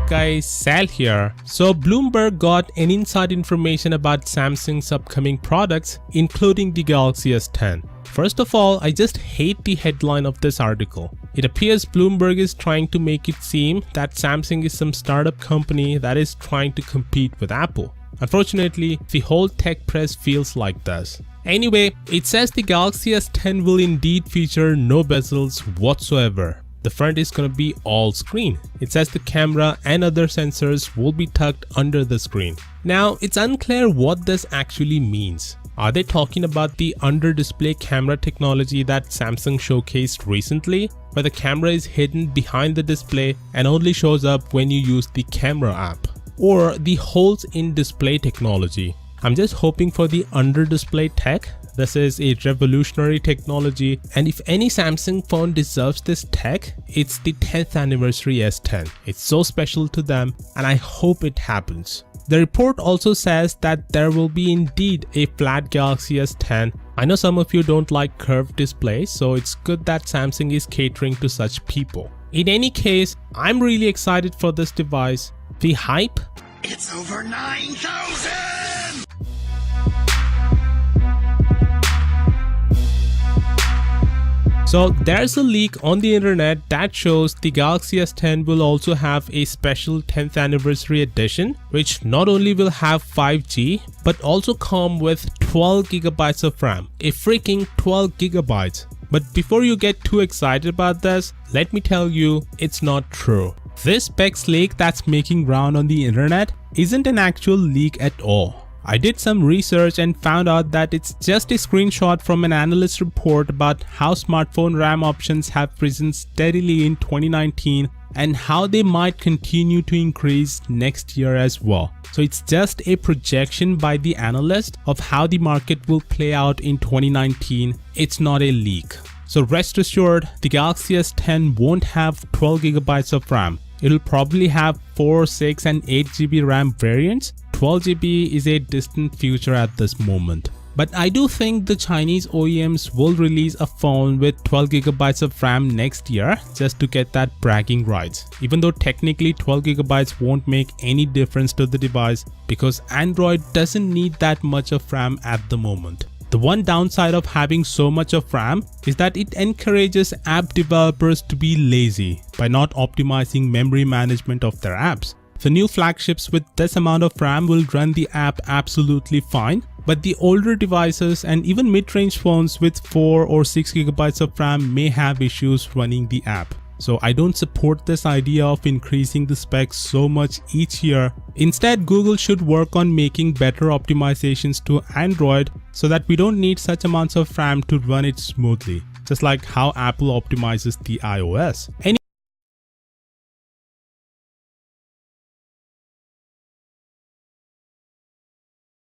guys, Sal here. So Bloomberg got an inside information about Samsung's upcoming products, including the Galaxy S10. First of all, I just hate the headline of this article. It appears Bloomberg is trying to make it seem that Samsung is some startup company that is trying to compete with Apple. Unfortunately, the whole tech press feels like this. Anyway, it says the Galaxy S10 will indeed feature no bezels whatsoever. The front is going to be all screen. It says the camera and other sensors will be tucked under the screen. Now, it's unclear what this actually means. Are they talking about the under-display camera technology that Samsung showcased recently, where the camera is hidden behind the display and only shows up when you use the camera app? Or the holes-in-display technology? I'm just hoping for the under-display tech. This is a revolutionary technology, and if any Samsung phone deserves this tech, it's the 10th anniversary S10. It's so special to them, and I hope it happens. The report also says that there will be indeed a flat Galaxy S10. I know some of you don't like curved displays, so it's good that Samsung is catering to such people. In any case, I'm really excited for this device. The hype? It's over 9,000! So there's a leak on the internet that shows the Galaxy S10 will also have a special 10th anniversary edition, which not only will have 5G but also come with 12 GB of RAM. A freaking 12 GB. But before you get too excited about this, let me tell you, it's not true. This specs leak that's making round on the internet isn't an actual leak at all. I did some research and found out that it's just a screenshot from an analyst report about how smartphone RAM options have risen steadily in 2019 and how they might continue to increase next year as well. So it's just a projection by the analyst of how the market will play out in 2019. It's not a leak. So rest assured, the Galaxy S10 won't have 12 GB of RAM. It'll probably have 4, 6 and 8 GB RAM variants. 12 GB is a distant future at this moment. But I do think the Chinese OEMs will release a phone with 12 GB of RAM next year just to get that bragging rights. Even though technically 12 GB won't make any difference to the device because Android doesn't need that much of RAM at the moment. The one downside of having so much of RAM is that it encourages app developers to be lazy by not optimizing memory management of their apps. The new flagships with this amount of RAM will run the app absolutely fine, but the older devices and even mid-range phones with 4 or 6 GB of RAM may have issues running the app. So I don't support this idea of increasing the specs so much each year. Instead, Google should work on making better optimizations to Android so that we don't need such amounts of RAM to run it smoothly, just like how Apple optimizes the iOS.